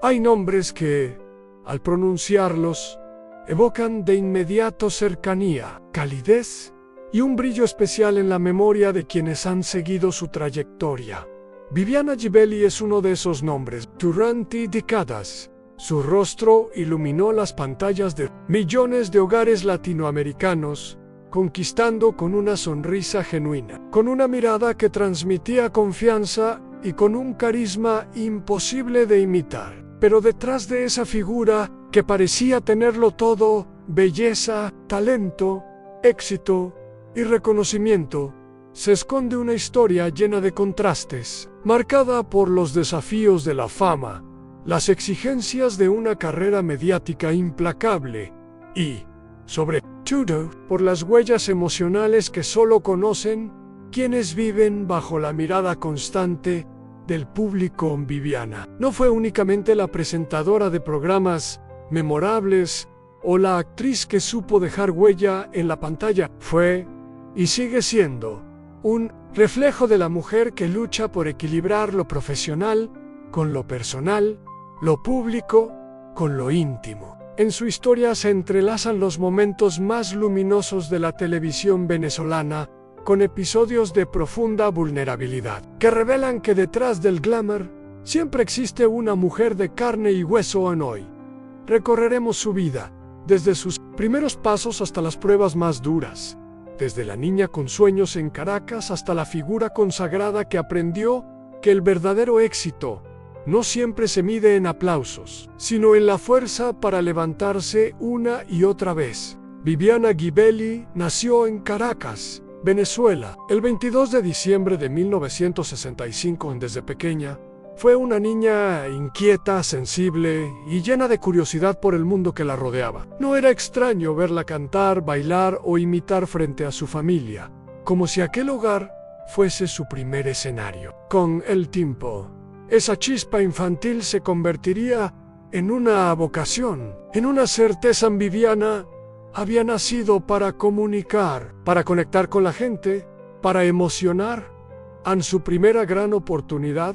Hay nombres que, al pronunciarlos, evocan de inmediato cercanía, calidez y un brillo especial en la memoria de quienes han seguido su trayectoria. Viviana Gibelli es uno de esos nombres. Durante décadas, su rostro iluminó las pantallas de millones de hogares latinoamericanos, conquistando con una sonrisa genuina, con una mirada que transmitía confianza y con un carisma imposible de imitar. Pero detrás de esa figura que parecía tenerlo todo, belleza, talento, éxito y reconocimiento, se esconde una historia llena de contrastes, marcada por los desafíos de la fama, las exigencias de una carrera mediática implacable y, sobre todo, por las huellas emocionales que solo conocen quienes viven bajo la mirada constante del público. Viviana no fue únicamente la presentadora de programas memorables o la actriz que supo dejar huella en la pantalla. Fue, y sigue siendo, un reflejo de la mujer que lucha por equilibrar lo profesional con lo personal, lo público con lo íntimo. En su historia se entrelazan los momentos más luminosos de la televisión venezolana, con episodios de profunda vulnerabilidad, que revelan que detrás del glamour siempre existe una mujer de carne y hueso. En Hoy recorreremos su vida, desde sus primeros pasos hasta las pruebas más duras, desde la niña con sueños en Caracas hasta la figura consagrada que aprendió que el verdadero éxito no siempre se mide en aplausos, sino en la fuerza para levantarse una y otra vez. Viviana Gibelli nació en Caracas, Venezuela, el 22 de diciembre de 1965. Desde pequeña, fue una niña inquieta, sensible y llena de curiosidad por el mundo que la rodeaba. No era extraño verla cantar, bailar o imitar frente a su familia, como si aquel hogar fuese su primer escenario. Con el tiempo, esa chispa infantil se convertiría en una vocación, en una certeza. Viviana había nacido para comunicar, para conectar con la gente, para emocionar. En su primera gran oportunidad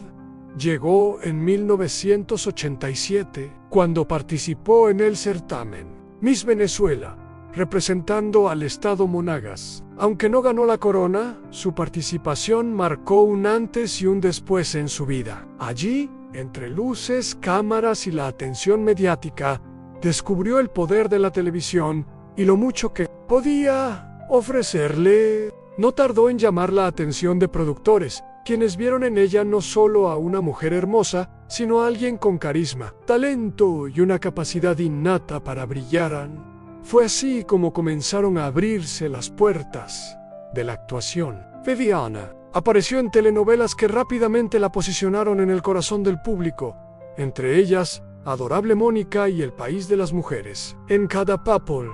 llegó en 1987, cuando participó en el certamen Miss Venezuela, representando al estado Monagas. Aunque no ganó la corona, su participación marcó un antes y un después en su vida. Allí, entre luces, cámaras y la atención mediática, descubrió el poder de la televisión y lo mucho que podía ofrecerle. No tardó en llamar la atención de productores, quienes vieron en ella no solo a una mujer hermosa, sino a alguien con carisma, talento y una capacidad innata para brillar. Fue así como comenzaron a abrirse las puertas de la actuación. Viviana apareció en telenovelas que rápidamente la posicionaron en el corazón del público, entre ellas Adorable Mónica y El País de las Mujeres. En cada papel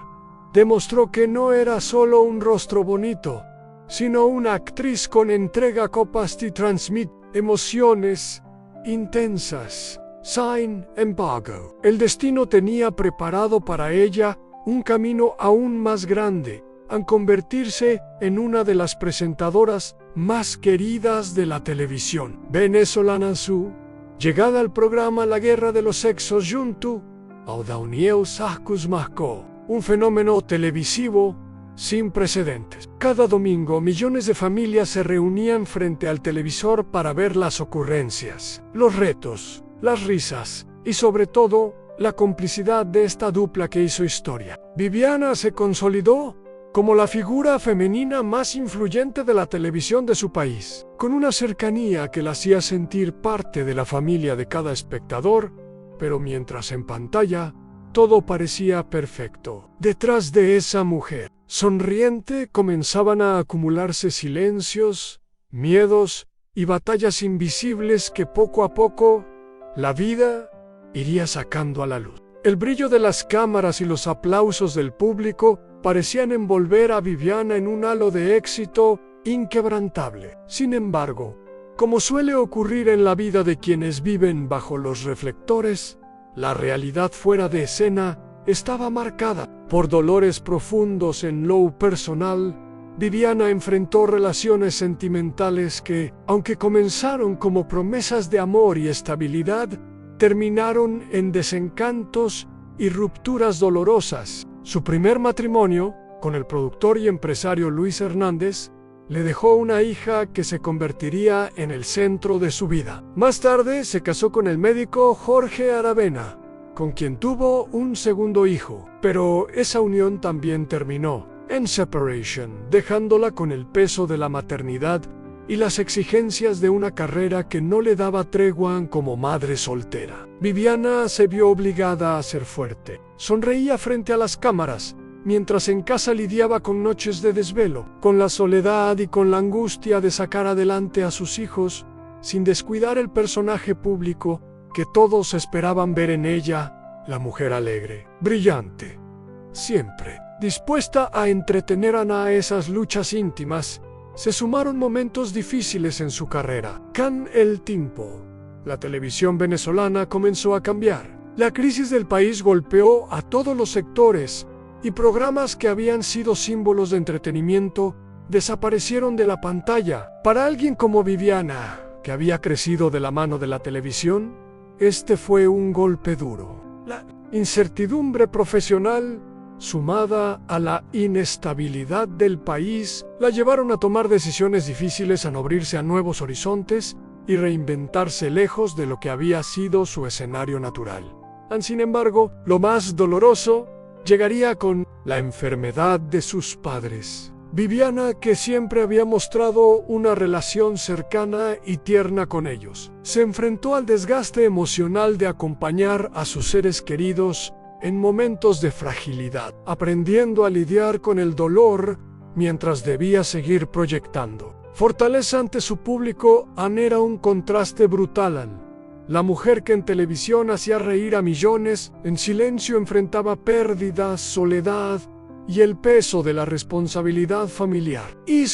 demostró que no era solo un rostro bonito, sino una actriz con entrega capaz de transmitir emociones intensas. Sin embargo, el destino tenía preparado para ella un camino aún más grande, al convertirse en una de las presentadoras más queridas de la televisión venezolana. Su llegada al programa La Guerra de los Sexos junto a Daniel Sarcus marcó un fenómeno televisivo sin precedentes. Cada domingo, millones de familias se reunían frente al televisor para ver las ocurrencias, los retos, las risas y sobre todo la complicidad de esta dupla que hizo historia. Viviana se consolidó como la figura femenina más influyente de la televisión de su país, con una cercanía que la hacía sentir parte de la familia de cada espectador. Pero mientras en pantalla todo parecía perfecto, detrás de esa mujer sonriente comenzaban a acumularse silencios, miedos y batallas invisibles que poco a poco la vida iría sacando a la luz. El brillo de las cámaras y los aplausos del público parecían envolver a Viviana en un halo de éxito inquebrantable. Sin embargo, como suele ocurrir en la vida de quienes viven bajo los reflectores, la realidad fuera de escena estaba marcada por dolores profundos. En lo personal, Viviana enfrentó relaciones sentimentales que, aunque comenzaron como promesas de amor y estabilidad, terminaron en desencantos y rupturas dolorosas. Su primer matrimonio, con el productor y empresario Luis Hernández, le dejó una hija que se convertiría en el centro de su vida. Más tarde se casó con el médico Jorge Aravena, con quien tuvo un segundo hijo, pero esa unión también terminó en separation, dejándola con el peso de la maternidad y las exigencias de una carrera que no le daba tregua como madre soltera. Viviana se vio obligada a ser fuerte. Sonreía frente a las cámaras, mientras en casa lidiaba con noches de desvelo, con la soledad y con la angustia de sacar adelante a sus hijos, sin descuidar el personaje público que todos esperaban ver en ella, la mujer alegre, brillante, siempre dispuesta a entretener a esas luchas íntimas. Se sumaron momentos difíciles en su carrera. Con el tiempo, la televisión venezolana comenzó a cambiar. La crisis del país golpeó a todos los sectores y programas que habían sido símbolos de entretenimiento desaparecieron de la pantalla. Para alguien como Viviana, que había crecido de la mano de la televisión, este fue un golpe duro. La incertidumbre profesional, sumada a la inestabilidad del país, la llevaron a tomar decisiones difíciles, a abrirse a nuevos horizontes y reinventarse lejos de lo que había sido su escenario natural. Sin embargo, lo más doloroso llegaría con la enfermedad de sus padres. Viviana, que siempre había mostrado una relación cercana y tierna con ellos, se enfrentó al desgaste emocional de acompañar a sus seres queridos en momentos de fragilidad, aprendiendo a lidiar con el dolor mientras debía seguir proyectando. Fortaleza ante su público, era un contraste brutal. La mujer que en televisión hacía reír a millones, en silencio enfrentaba pérdidas, soledad y el peso de la responsabilidad familiar.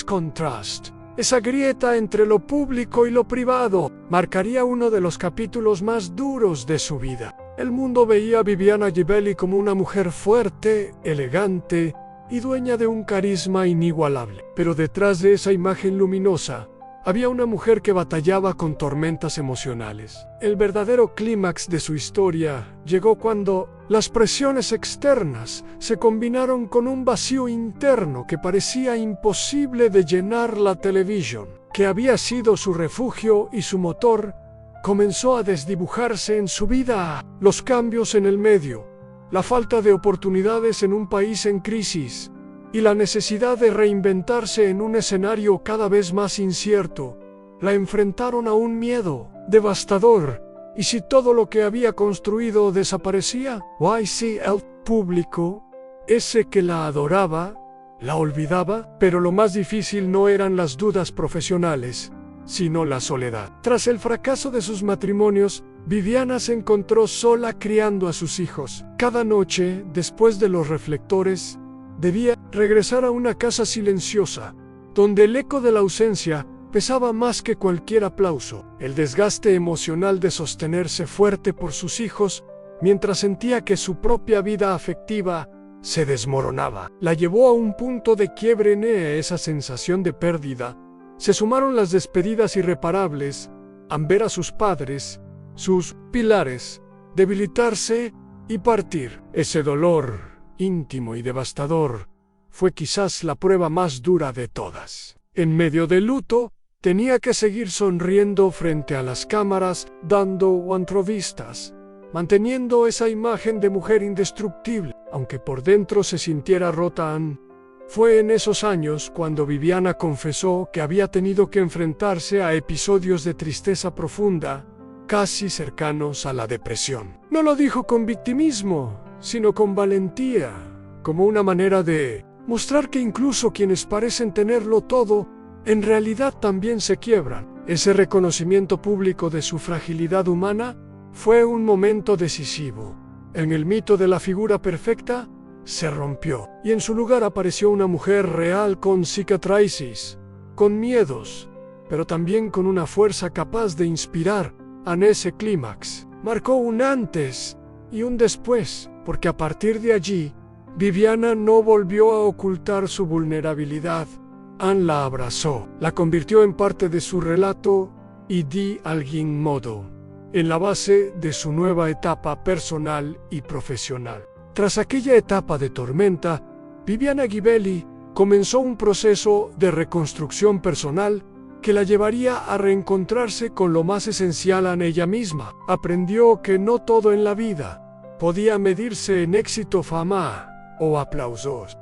Contrast, esa grieta entre lo público y lo privado, marcaría uno de los capítulos más duros de su vida. El mundo veía a Viviana Givelli como una mujer fuerte, elegante y dueña de un carisma inigualable. Pero detrás de esa imagen luminosa, había una mujer que batallaba con tormentas emocionales. El verdadero clímax de su historia llegó cuando las presiones externas se combinaron con un vacío interno que parecía imposible de llenar. La televisión, que había sido su refugio y su motor, comenzó a desdibujarse en su vida. Los cambios en el medio, la falta de oportunidades en un país en crisis y la necesidad de reinventarse en un escenario cada vez más incierto, la enfrentaron a un miedo devastador. ¿Y si todo lo que había construido desaparecía? Si el público, ese que la adoraba, la olvidaba. Pero lo más difícil no eran las dudas profesionales, sino la soledad. Tras el fracaso de sus matrimonios, Viviana se encontró sola criando a sus hijos. Cada noche, después de los reflectores, debía regresar a una casa silenciosa, donde el eco de la ausencia pesaba más que cualquier aplauso. El desgaste emocional de sostenerse fuerte por sus hijos, mientras sentía que su propia vida afectiva se desmoronaba, la llevó a un punto de quiebre. En esa sensación de pérdida se sumaron las despedidas irreparables, ver a sus padres, sus pilares, debilitarse y partir. Ese dolor íntimo y devastador fue quizás la prueba más dura de todas. En medio del luto, tenía que seguir sonriendo frente a las cámaras, dando entrevistas, manteniendo esa imagen de mujer indestructible, aunque por dentro se sintiera rota. Fue en esos años cuando Viviana confesó que había tenido que enfrentarse a episodios de tristeza profunda, casi cercanos a la depresión. No lo dijo con victimismo, sino con valentía, como una manera de mostrar que incluso quienes parecen tenerlo todo, en realidad también se quiebran. Ese reconocimiento público de su fragilidad humana fue un momento decisivo. En el mito de la figura perfecta se rompió, y en su lugar apareció una mujer real con cicatrices, con miedos, pero también con una fuerza capaz de inspirar. En ese clímax marcó un antes y un después, porque a partir de allí, Viviana no volvió a ocultar su vulnerabilidad. La abrazó, la convirtió en parte de su relato y de algún modo en la base de su nueva etapa personal y profesional. Tras aquella etapa de tormenta, Viviana Ghibelli comenzó un proceso de reconstrucción personal que la llevaría a reencontrarse con lo más esencial en ella misma. Aprendió que no todo en la vida podía medirse en éxito, fama o aplausos,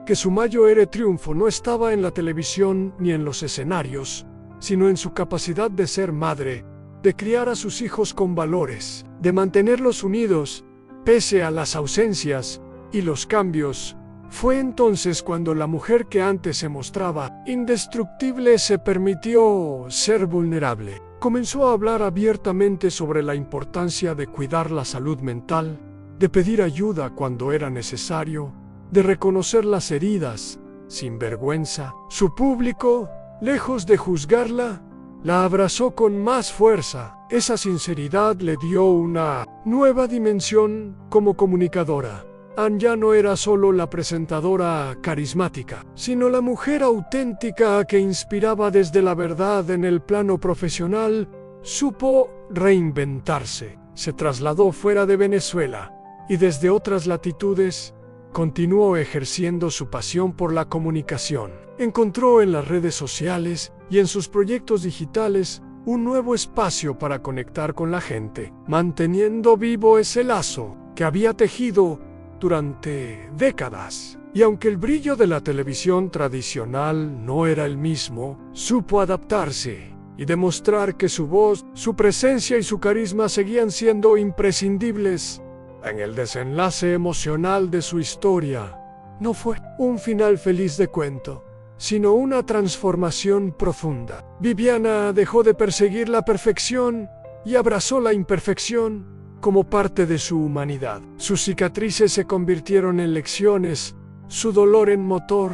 que su mayor triunfo no estaba en la televisión ni en los escenarios, sino en su capacidad de ser madre, de criar a sus hijos con valores, de mantenerlos unidos pese a las ausencias y los cambios. Fue entonces cuando la mujer que antes se mostraba indestructible se permitió ser vulnerable. Comenzó a hablar abiertamente sobre la importancia de cuidar la salud mental, de pedir ayuda cuando era necesario, de reconocer las heridas sin vergüenza. Su público, lejos de juzgarla, la abrazó con más fuerza. Esa sinceridad le dio una nueva dimensión como comunicadora. Anne ya no era solo la presentadora carismática, sino la mujer auténtica que inspiraba desde la verdad. En el plano profesional, supo reinventarse. Se trasladó fuera de Venezuela y desde otras latitudes continuó ejerciendo su pasión por la comunicación. Encontró en las redes sociales y en sus proyectos digitales un nuevo espacio para conectar con la gente, manteniendo vivo ese lazo que había tejido durante décadas. Y aunque el brillo de la televisión tradicional no era el mismo, supo adaptarse y demostrar que su voz, su presencia y su carisma seguían siendo imprescindibles. En el desenlace emocional de su historia, no fue un final feliz de cuento, sino una transformación profunda. Viviana dejó de perseguir la perfección y abrazó la imperfección como parte de su humanidad. Sus cicatrices se convirtieron en lecciones, su dolor en motor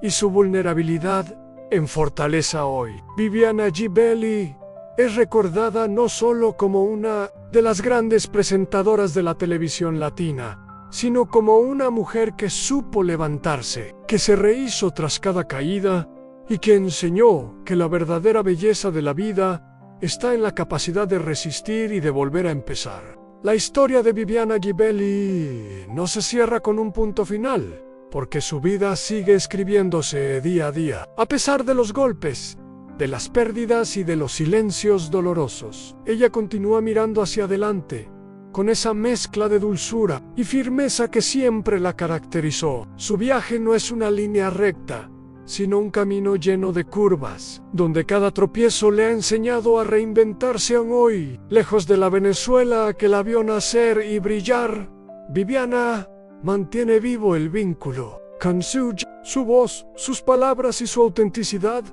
y su vulnerabilidad en fortaleza hoy. Viviana Ghibelli es recordada no solo como una de las grandes presentadoras de la televisión latina, sino como una mujer que supo levantarse, que se rehizo tras cada caída y que enseñó que la verdadera belleza de la vida está en la capacidad de resistir y de volver a empezar. La historia de Viviana Ghibelli no se cierra con un punto final, porque su vida sigue escribiéndose día a día, a pesar de los golpes, de las pérdidas y de los silencios dolorosos. Ella continúa mirando hacia adelante, con esa mezcla de dulzura y firmeza que siempre la caracterizó. Su viaje no es una línea recta, sino un camino lleno de curvas, donde cada tropiezo le ha enseñado a reinventarse aún hoy. Lejos de la Venezuela que la vio nacer y brillar, Viviana mantiene vivo el vínculo. Con su voz, sus palabras y su autenticidad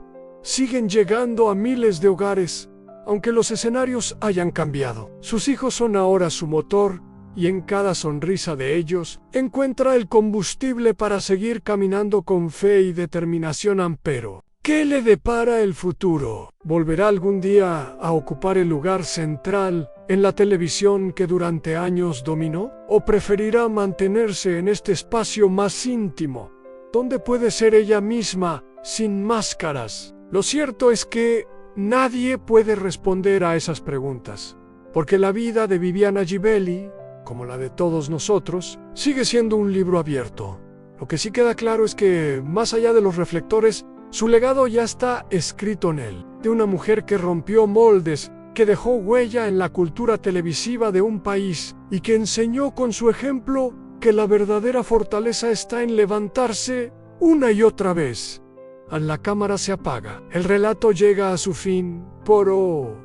siguen llegando a miles de hogares, aunque los escenarios hayan cambiado. Sus hijos son ahora su motor, y en cada sonrisa de ellos encuentra el combustible para seguir caminando con fe y determinación. Ampero, ¿qué le depara el futuro? ¿Volverá algún día a ocupar el lugar central en la televisión que durante años dominó? ¿O preferirá mantenerse en este espacio más íntimo, donde puede ser ella misma, sin máscaras? Lo cierto es que nadie puede responder a esas preguntas, porque la vida de Viviana Ghibelli, como la de todos nosotros, sigue siendo un libro abierto. Lo que sí queda claro es que, más allá de los reflectores, su legado ya está escrito en él, de una mujer que rompió moldes, que dejó huella en la cultura televisiva de un país y que enseñó con su ejemplo que la verdadera fortaleza está en levantarse una y otra vez. La cámara se apaga, el relato llega a su fin, pero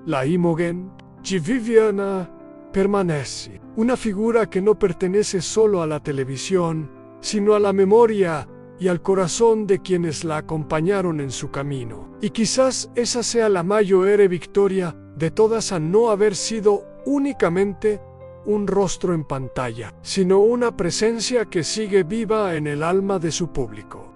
la imagen de Viviana permanece, una figura que no pertenece solo a la televisión, sino a la memoria y al corazón de quienes la acompañaron en su camino. Y quizás esa sea la mayor victoria de todas, a no haber sido únicamente un rostro en pantalla, sino una presencia que sigue viva en el alma de su público.